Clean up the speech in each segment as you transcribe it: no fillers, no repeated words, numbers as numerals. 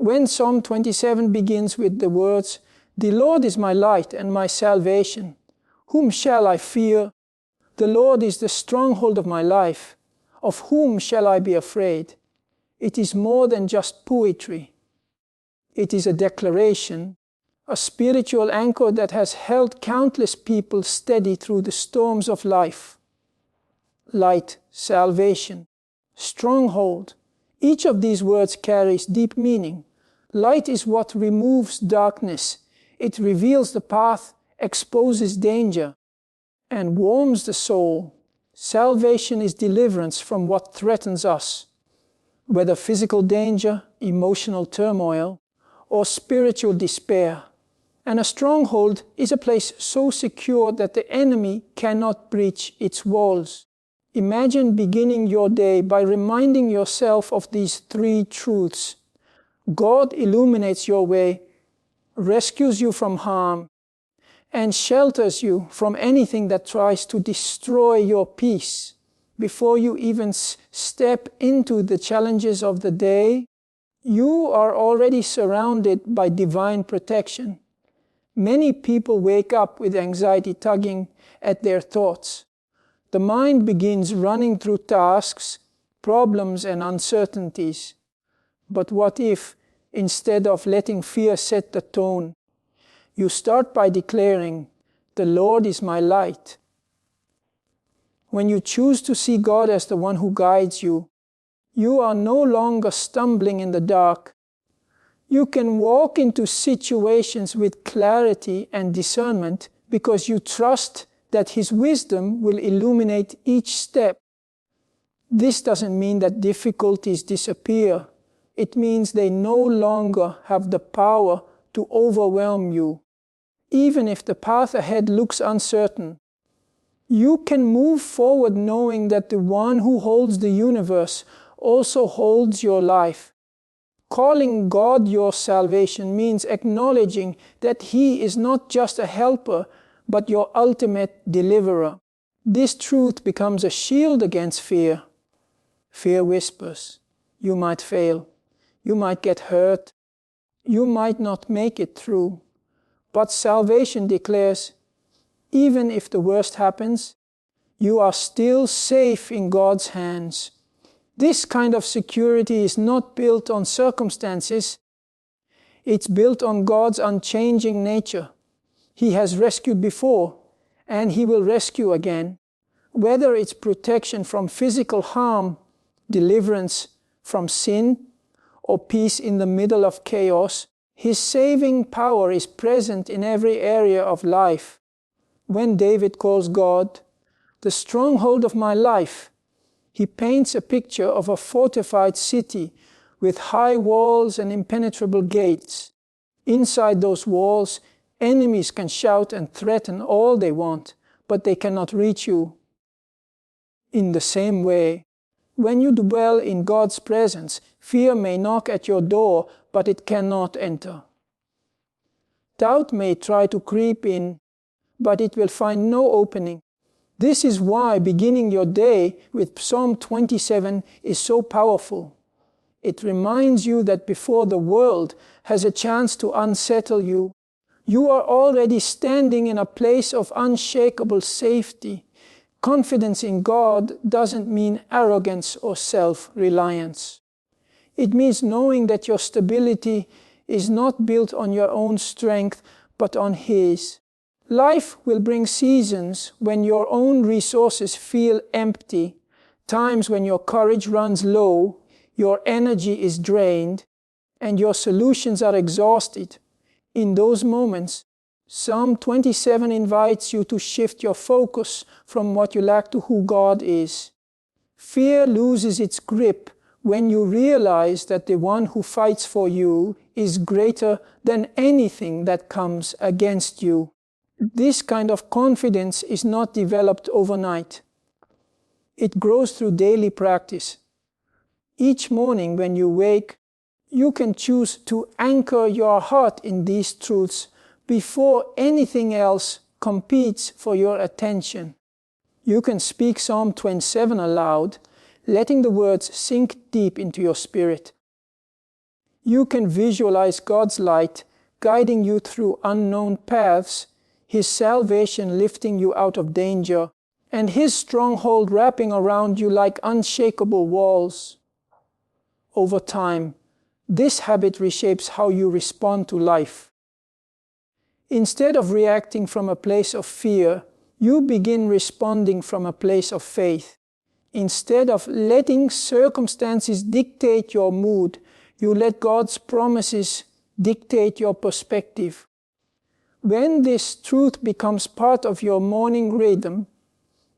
When Psalm 27 begins with the words, "The Lord is my light and my salvation. Whom shall I fear? The Lord is the stronghold of my life. Of whom shall I be afraid?" It is more than just poetry. It is a declaration, a spiritual anchor that has held countless people steady through the storms of life. Light, salvation, stronghold. Each of these words carries deep meaning. Light is what removes darkness. It reveals the path, exposes danger, and warms the soul. Salvation is deliverance from what threatens us, whether physical danger, emotional turmoil, or spiritual despair. And a stronghold is a place so secure that the enemy cannot breach its walls. Imagine beginning your day by reminding yourself of these three truths. God illuminates your way, rescues you from harm, and shelters you from anything that tries to destroy your peace. Before you even step into the challenges of the day, you are already surrounded by divine protection. Many people wake up with anxiety tugging at their thoughts. The mind begins running through tasks, problems, and uncertainties. But what if, instead of letting fear set the tone, you start by declaring, "The Lord is my light"? When you choose to see God as the one who guides you, you are no longer stumbling in the dark. You can walk into situations with clarity and discernment because you trust that His wisdom will illuminate each step. This doesn't mean that difficulties disappear. It means they no longer have the power to overwhelm you. Even if the path ahead looks uncertain, you can move forward knowing that the one who holds the universe also holds your life. Calling God your salvation means acknowledging that He is not just a helper, but your ultimate deliverer. This truth becomes a shield against fear. Fear whispers, "You might fail, you might get hurt, you might not make it through." But salvation declares, even if the worst happens, you are still safe in God's hands. This kind of security is not built on circumstances. It's built on God's unchanging nature. He has rescued before, and He will rescue again. Whether it's protection from physical harm, deliverance from sin, or peace in the middle of chaos, His saving power is present in every area of life. When David calls God the stronghold of my life, he paints a picture of a fortified city with high walls and impenetrable gates. Inside those walls, enemies can shout and threaten all they want, but they cannot reach you. In the same way, when you dwell in God's presence, fear may knock at your door, but it cannot enter. Doubt may try to creep in, but it will find no opening. This is why beginning your day with Psalm 27 is so powerful. It reminds you that before the world has a chance to unsettle you, you are already standing in a place of unshakable safety. Confidence in God doesn't mean arrogance or self-reliance. It means knowing that your stability is not built on your own strength, but on His. Life will bring seasons when your own resources feel empty, times when your courage runs low, your energy is drained, and your solutions are exhausted. In those moments, Psalm 27 invites you to shift your focus from what you lack to who God is. Fear loses its grip when you realize that the one who fights for you is greater than anything that comes against you. This kind of confidence is not developed overnight. It grows through daily practice. Each morning when you wake, you can choose to anchor your heart in these truths before anything else competes for your attention. You can speak Psalm 27 aloud, letting the words sink deep into your spirit. You can visualize God's light guiding you through unknown paths, His salvation lifting you out of danger, and His stronghold wrapping around you like unshakable walls. Over time, this habit reshapes how you respond to life. Instead of reacting from a place of fear, you begin responding from a place of faith. Instead of letting circumstances dictate your mood, you let God's promises dictate your perspective. When this truth becomes part of your morning rhythm,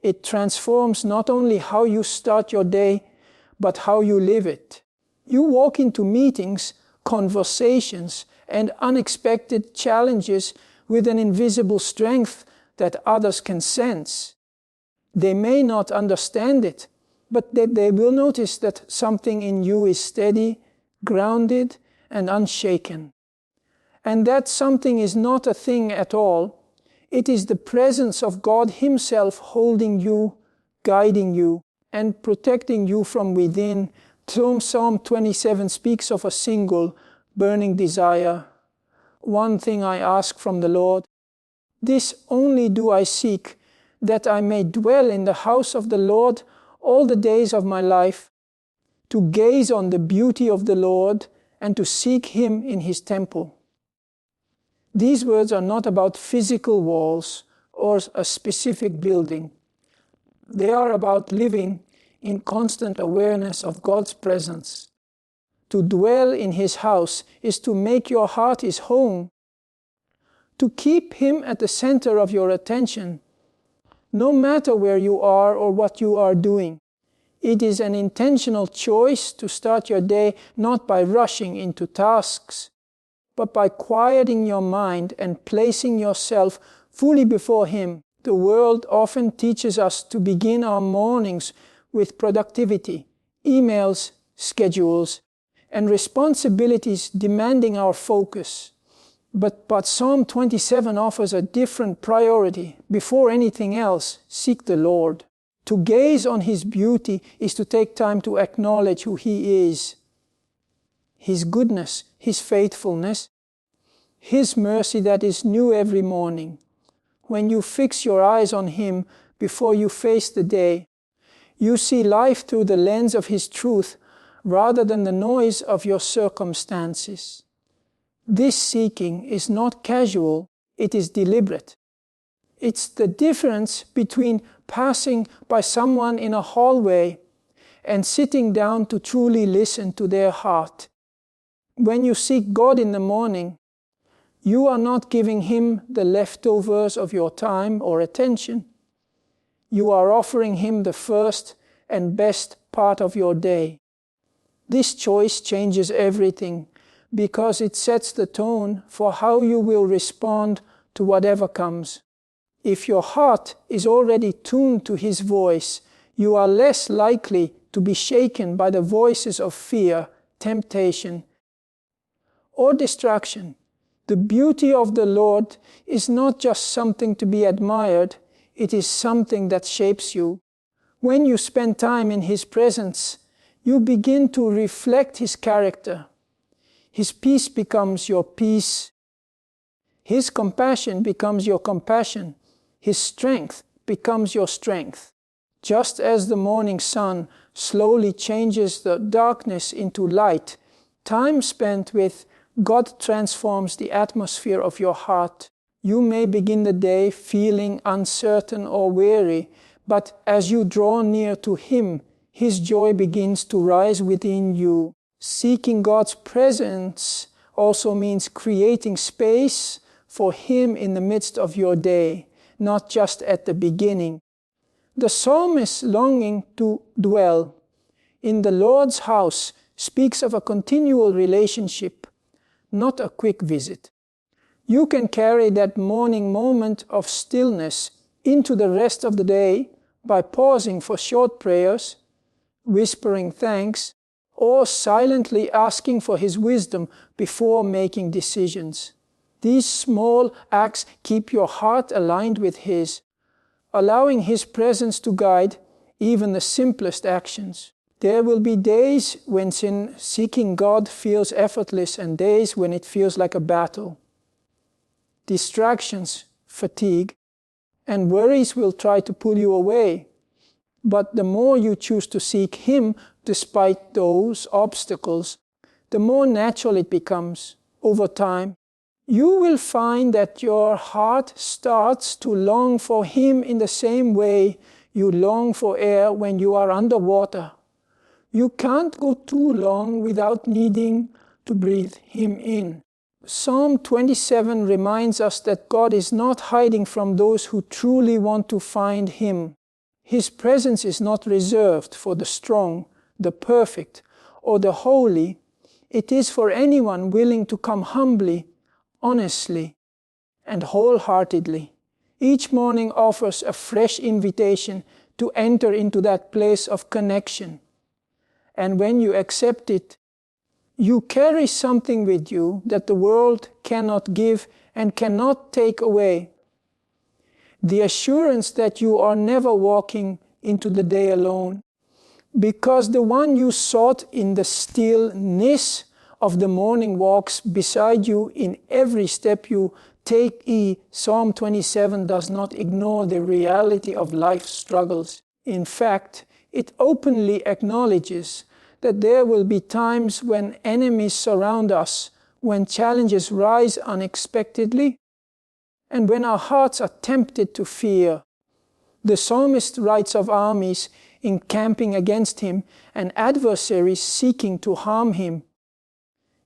it transforms not only how you start your day, but how you live it. You walk into meetings, conversations, and unexpected challenges with an invisible strength that others can sense. They may not understand it, but they will notice that something in you is steady, grounded, and unshaken. And that something is not a thing at all. It is the presence of God Himself holding you, guiding you, and protecting you from within. Psalm 27 speaks of a single, burning desire. One thing I ask from the Lord, this only do I seek, that I may dwell in the house of the Lord all the days of my life, to gaze on the beauty of the Lord and to seek Him in His temple. These words are not about physical walls or a specific building. They are about living in constant awareness of God's presence. To dwell in His house is to make your heart His home, to keep Him at the center of your attention, no matter where you are or what you are doing. It is an intentional choice to start your day not by rushing into tasks, but by quieting your mind and placing yourself fully before Him. The world often teaches us to begin our mornings with productivity, emails, schedules, and responsibilities demanding our focus. But Psalm 27 offers a different priority. Before anything else, seek the Lord. To gaze on His beauty is to take time to acknowledge who He is. His goodness, His faithfulness, His mercy that is new every morning. When you fix your eyes on Him before you face the day, you see life through the lens of His truth rather than the noise of your circumstances. This seeking is not casual, it is deliberate. It's the difference between passing by someone in a hallway and sitting down to truly listen to their heart. When you seek God in the morning, you are not giving Him the leftovers of your time or attention. You are offering Him the first and best part of your day. This choice changes everything because it sets the tone for how you will respond to whatever comes. If your heart is already tuned to His voice, you are less likely to be shaken by the voices of fear, temptation, or distraction. The beauty of the Lord is not just something to be admired, it is something that shapes you. When you spend time in His presence, you begin to reflect His character. His peace becomes your peace. His compassion becomes your compassion. His strength becomes your strength. Just as the morning sun slowly changes the darkness into light, time spent with God transforms the atmosphere of your heart. You may begin the day feeling uncertain or weary, but as you draw near to Him, His joy begins to rise within you. Seeking God's presence also means creating space for Him in the midst of your day, not just at the beginning. The psalmist's longing to dwell in the Lord's house speaks of a continual relationship, not a quick visit. You can carry that morning moment of stillness into the rest of the day by pausing for short prayers, whispering thanks, or silently asking for His wisdom before making decisions. These small acts keep your heart aligned with His, allowing His presence to guide even the simplest actions. There will be days when seeking God feels effortless and days when it feels like a battle. Distractions, fatigue, and worries will try to pull you away. But the more you choose to seek Him despite those obstacles, the more natural it becomes. Over time, you will find that your heart starts to long for Him in the same way you long for air when you are underwater. You can't go too long without needing to breathe Him in. Psalm 27 reminds us that God is not hiding from those who truly want to find Him. His presence is not reserved for the strong, the perfect, or the holy. It is for anyone willing to come humbly, honestly, and wholeheartedly. Each morning offers a fresh invitation to enter into that place of connection. And when you accept it, you carry something with you that the world cannot give and cannot take away. The assurance that you are never walking into the day alone, because the one you sought in the stillness of the morning walks beside you in every step you take. Psalm 27 does not ignore the reality of life's struggles. In fact, it openly acknowledges that there will be times when enemies surround us, when challenges rise unexpectedly, and when our hearts are tempted to fear. The psalmist writes of armies encamping against him and adversaries seeking to harm him.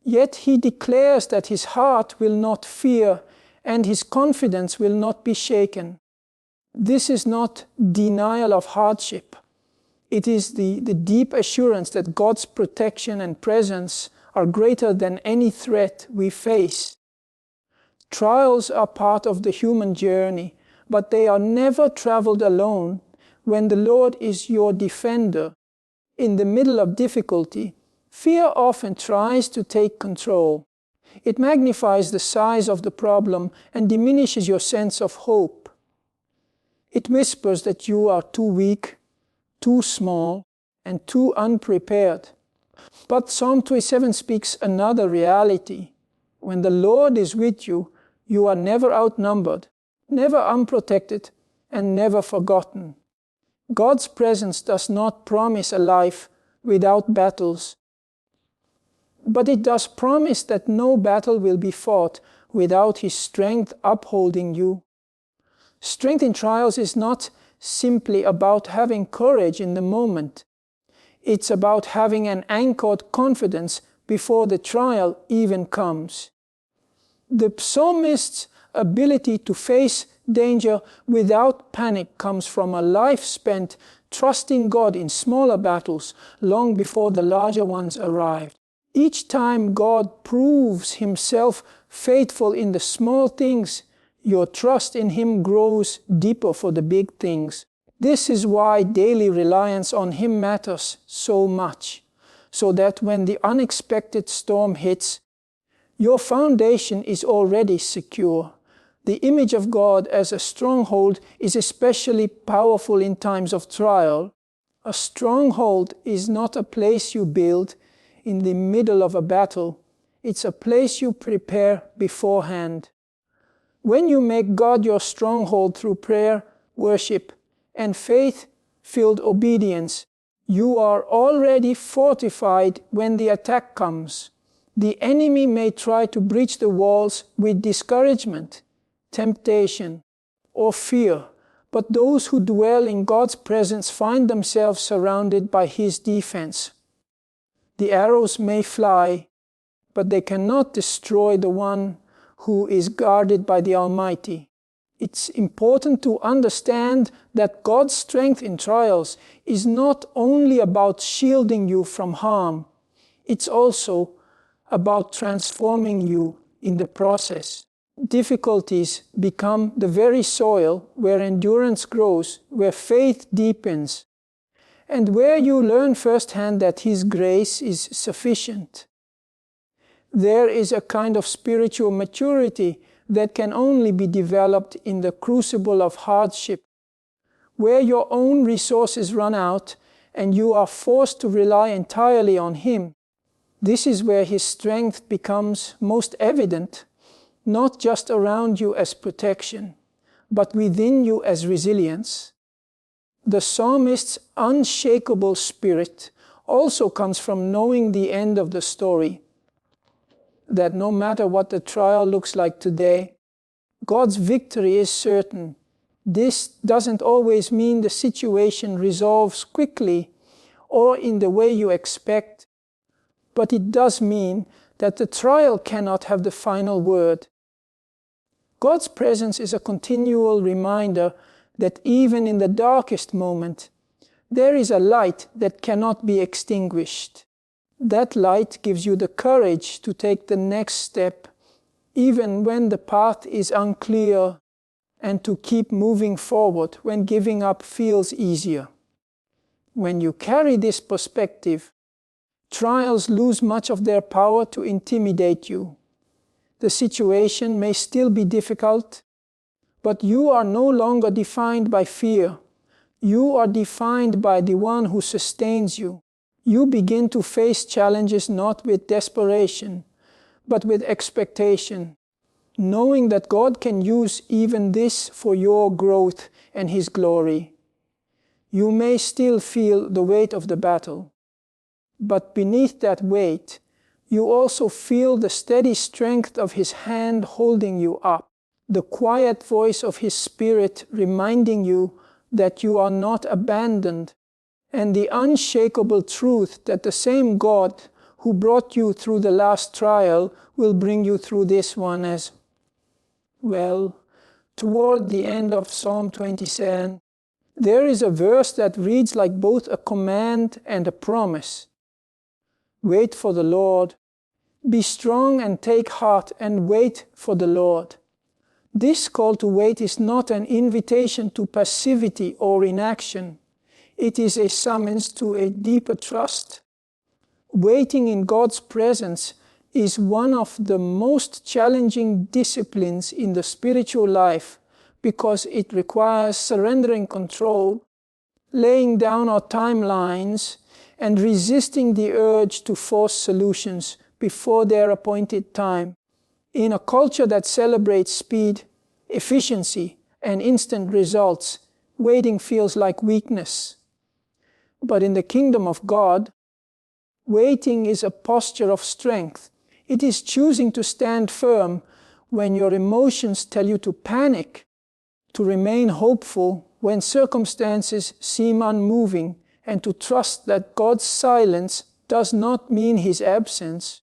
Yet he declares that his heart will not fear and his confidence will not be shaken. This is not denial of hardship. It is the deep assurance that God's protection and presence are greater than any threat we face. Trials are part of the human journey, but they are never traveled alone. When the Lord is your defender, in the middle of difficulty, fear often tries to take control. It magnifies the size of the problem and diminishes your sense of hope. It whispers that you are too weak, too small, and too unprepared. But Psalm 27 speaks another reality. When the Lord is with you, you are never outnumbered, never unprotected, and never forgotten. God's presence does not promise a life without battles, but it does promise that no battle will be fought without His strength upholding you. Strength in trials is not simply about having courage in the moment. It's about having an anchored confidence before the trial even comes. The psalmist's ability to face danger without panic comes from a life spent trusting God in smaller battles long before the larger ones arrived. Each time God proves Himself faithful in the small things, your trust in Him grows deeper for the big things. This is why daily reliance on Him matters so much, so that when the unexpected storm hits, your foundation is already secure. The image of God as a stronghold is especially powerful in times of trial. A stronghold is not a place you build in the middle of a battle. It's a place you prepare beforehand. When you make God your stronghold through prayer, worship, and faith-filled obedience, you are already fortified when the attack comes. The enemy may try to breach the walls with discouragement, temptation, or fear, but those who dwell in God's presence find themselves surrounded by His defense. The arrows may fly, but they cannot destroy the one who is guarded by the Almighty. It's important to understand that God's strength in trials is not only about shielding you from harm, it's also about transforming you in the process. Difficulties become the very soil where endurance grows, where faith deepens, and where you learn firsthand that His grace is sufficient. There is a kind of spiritual maturity that can only be developed in the crucible of hardship, where your own resources run out and you are forced to rely entirely on Him. This is where His strength becomes most evident, not just around you as protection, but within you as resilience. The psalmist's unshakable spirit also comes from knowing the end of the story, that no matter what the trial looks like today, God's victory is certain. This doesn't always mean the situation resolves quickly or in the way you expect, but it does mean that the trial cannot have the final word. God's presence is a continual reminder that even in the darkest moment, there is a light that cannot be extinguished. That light gives you the courage to take the next step, even when the path is unclear, and to keep moving forward when giving up feels easier. When you carry this perspective, trials lose much of their power to intimidate you. The situation may still be difficult, but you are no longer defined by fear. You are defined by the one who sustains you. You begin to face challenges not with desperation, but with expectation, knowing that God can use even this for your growth and His glory. You may still feel the weight of the battle, but beneath that weight, you also feel the steady strength of His hand holding you up, the quiet voice of His Spirit reminding you that you are not abandoned, and the unshakable truth that the same God who brought you through the last trial will bring you through this one as well. Toward the end of Psalm 27, there is a verse that reads like both a command and a promise. Wait for the Lord. Be strong and take heart and wait for the Lord. This call to wait is not an invitation to passivity or inaction. It is a summons to a deeper trust. Waiting in God's presence is one of the most challenging disciplines in the spiritual life because it requires surrendering control, laying down our timelines, and resisting the urge to force solutions before their appointed time. In a culture that celebrates speed, efficiency, and instant results, waiting feels like weakness. But in the kingdom of God, waiting is a posture of strength. It is choosing to stand firm when your emotions tell you to panic, to remain hopeful when circumstances seem unmoving, and to trust that God's silence does not mean His absence.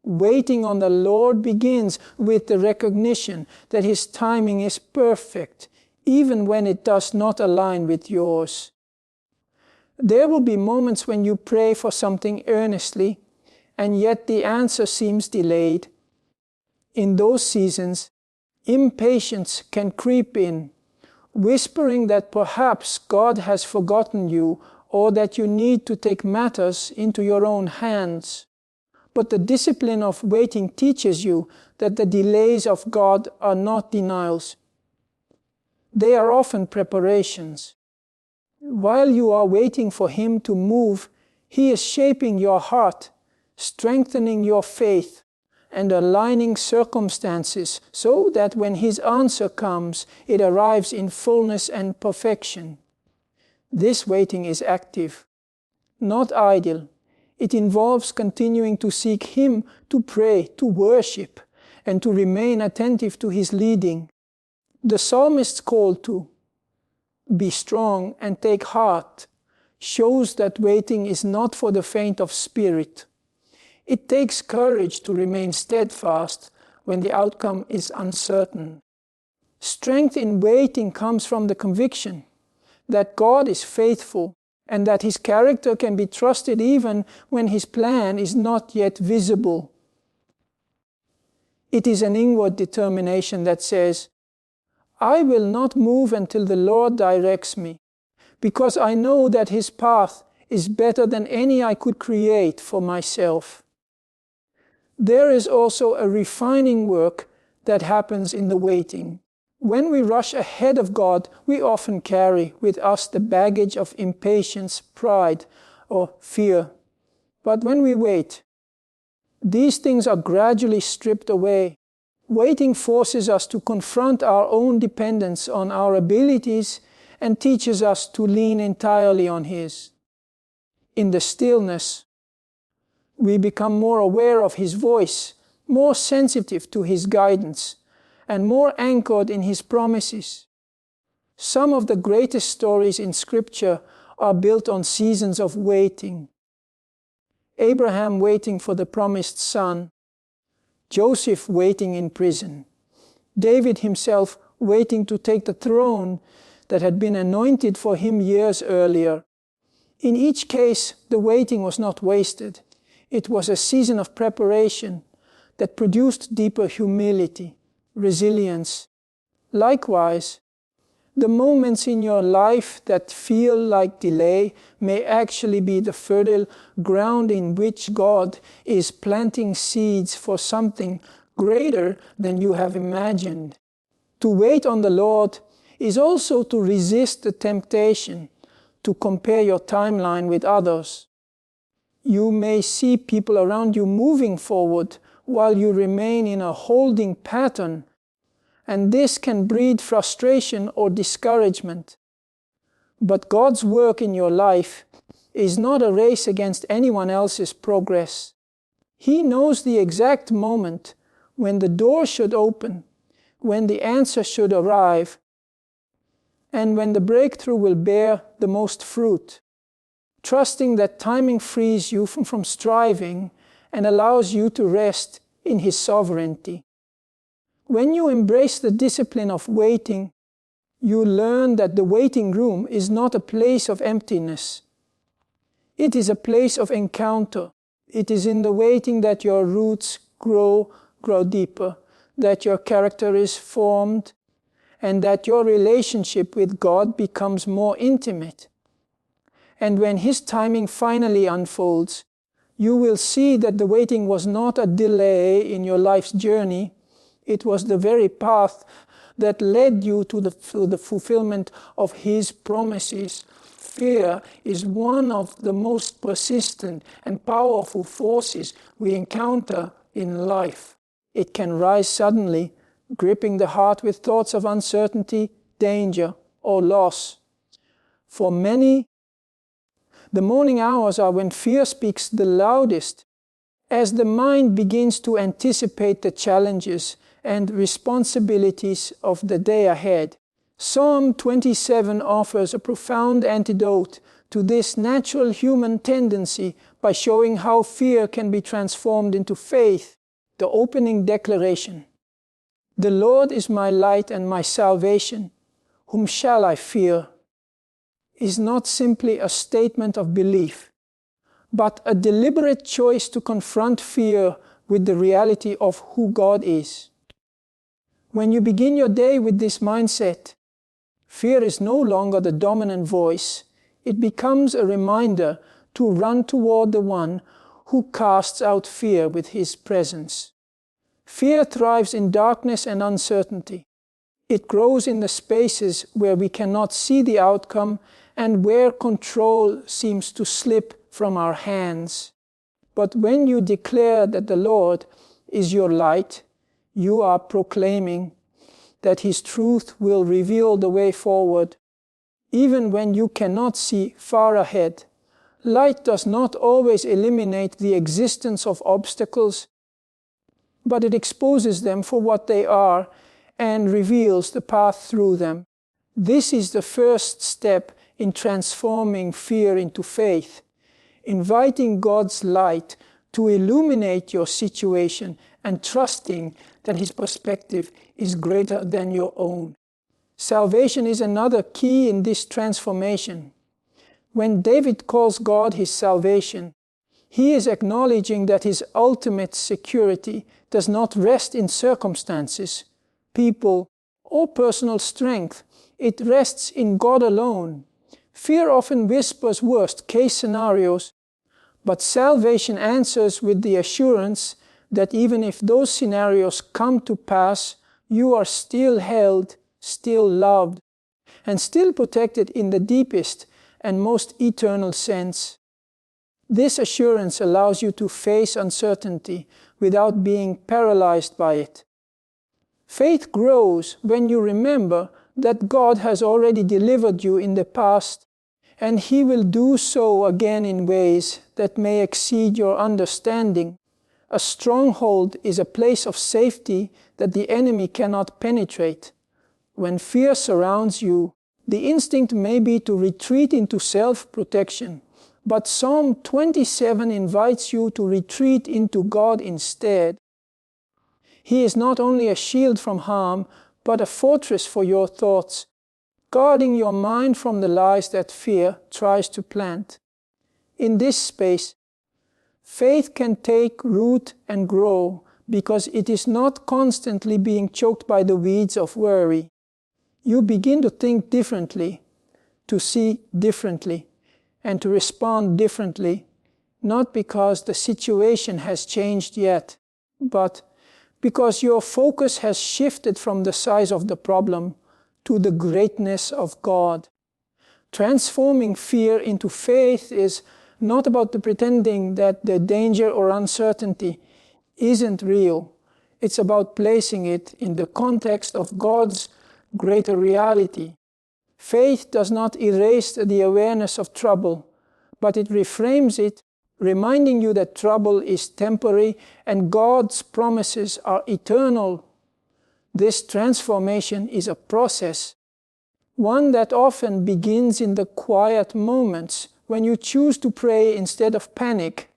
Waiting on the Lord begins with the recognition that His timing is perfect, even when it does not align with yours. There will be moments when you pray for something earnestly, and yet the answer seems delayed. In those seasons, impatience can creep in, whispering that perhaps God has forgotten you or that you need to take matters into your own hands. But the discipline of waiting teaches you that the delays of God are not denials. They are often preparations. While you are waiting for Him to move, He is shaping your heart, strengthening your faith, and aligning circumstances so that when His answer comes, it arrives in fullness and perfection. This waiting is active, not idle. It involves continuing to seek Him, to pray, to worship, and to remain attentive to His leading. The psalmist's call to be strong and take heart shows that waiting is not for the faint of spirit. It takes courage to remain steadfast when the outcome is uncertain. Strength in waiting comes from the conviction that God is faithful and that His character can be trusted even when His plan is not yet visible. It is an inward determination that says, I will not move until the Lord directs me, because I know that His path is better than any I could create for myself. There is also a refining work that happens in the waiting. When we rush ahead of God, we often carry with us the baggage of impatience, pride, or fear. But when we wait, these things are gradually stripped away. Waiting forces us to confront our own dependence on our abilities and teaches us to lean entirely on His. In the stillness, we become more aware of His voice, more sensitive to His guidance, and more anchored in His promises. Some of the greatest stories in Scripture are built on seasons of waiting. Abraham waiting for the promised son, Joseph waiting in prison, David himself waiting to take the throne that had been anointed for him years earlier. In each case, the waiting was not wasted. It was a season of preparation that produced deeper humility, resilience. Likewise, the moments in your life that feel like delay may actually be the fertile ground in which God is planting seeds for something greater than you have imagined. To wait on the Lord is also to resist the temptation to compare your timeline with others. You may see people around you moving forward while you remain in a holding pattern, and this can breed frustration or discouragement. But God's work in your life is not a race against anyone else's progress. He knows the exact moment when the door should open, when the answer should arrive, and when the breakthrough will bear the most fruit. Trusting that timing frees you from striving and allows you to rest in His sovereignty. When you embrace the discipline of waiting, you learn that the waiting room is not a place of emptiness. It is a place of encounter. It is in the waiting that your roots grow deeper, that your character is formed, and that your relationship with God becomes more intimate. And when His timing finally unfolds, you will see that the waiting was not a delay in your life's journey. It was the very path that led you to the fulfillment of His promises. Fear is one of the most persistent and powerful forces we encounter in life. It can rise suddenly, gripping the heart with thoughts of uncertainty, danger, or loss. For many, the morning hours are when fear speaks the loudest, as the mind begins to anticipate the challenges and responsibilities of the day ahead. Psalm 27 offers a profound antidote to this natural human tendency by showing how fear can be transformed into faith. The opening declaration: "The Lord is my light and my salvation. Whom shall I fear?" is not simply a statement of belief, but a deliberate choice to confront fear with the reality of who God is. When you begin your day with this mindset, fear is no longer the dominant voice. It becomes a reminder to run toward the one who casts out fear with His presence. Fear thrives in darkness and uncertainty. It grows in the spaces where we cannot see the outcome and where control seems to slip from our hands. But when you declare that the Lord is your light, you are proclaiming that His truth will reveal the way forward. Even when you cannot see far ahead, light does not always eliminate the existence of obstacles, but it exposes them for what they are and reveals the path through them. This is the first step in transforming fear into faith, inviting God's light to illuminate your situation and trusting that His perspective is greater than your own. Salvation is another key in this transformation. When David calls God his salvation, he is acknowledging that his ultimate security does not rest in circumstances, people, or personal strength. It rests in God alone. Fear often whispers worst-case scenarios, but salvation answers with the assurance that even if those scenarios come to pass, you are still held still loved, and still protected in the deepest and most eternal sense. This assurance allows you to face uncertainty without being paralyzed by it. Faith grows when you remember that God has already delivered you in the past, and He will do so again in ways that may exceed your understanding. A stronghold is a place of safety that the enemy cannot penetrate. When fear surrounds you, the instinct may be to retreat into self-protection, but Psalm 27 invites you to retreat into God instead. He is not only a shield from harm, but a fortress for your thoughts, guarding your mind from the lies that fear tries to plant. In this space, faith can take root and grow because it is not constantly being choked by the weeds of worry. You begin to think differently, to see differently, and to respond differently, not because the situation has changed yet, but because your focus has shifted from the size of the problem to the greatness of God. Transforming fear into faith is not about the pretending that the danger or uncertainty isn't real. It's about placing it in the context of God's greater reality. Faith does not erase the awareness of trouble, but it reframes it, reminding you that trouble is temporary and God's promises are eternal. This transformation is a process, one that often begins in the quiet moments when you choose to pray instead of panic,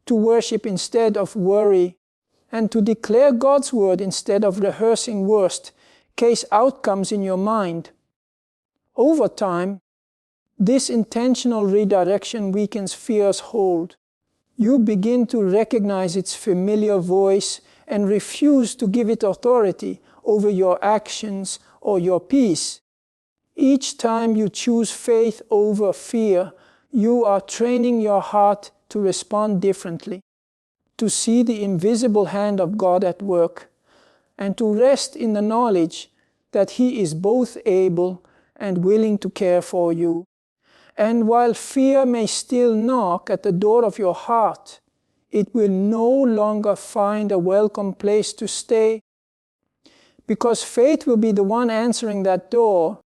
to worship instead of worry, and to declare God's word instead of rehearsing worst-case outcomes in your mind. Over time, this intentional redirection weakens fear's hold. You begin to recognize its familiar voice and refuse to give it authority over your actions or your peace. Each time you choose faith over fear, you are training your heart to respond differently, to see the invisible hand of God at work, and to rest in the knowledge that He is both able and willing to care for you. And while fear may still knock at the door of your heart, it will no longer find a welcome place to stay, because faith will be the one answering that door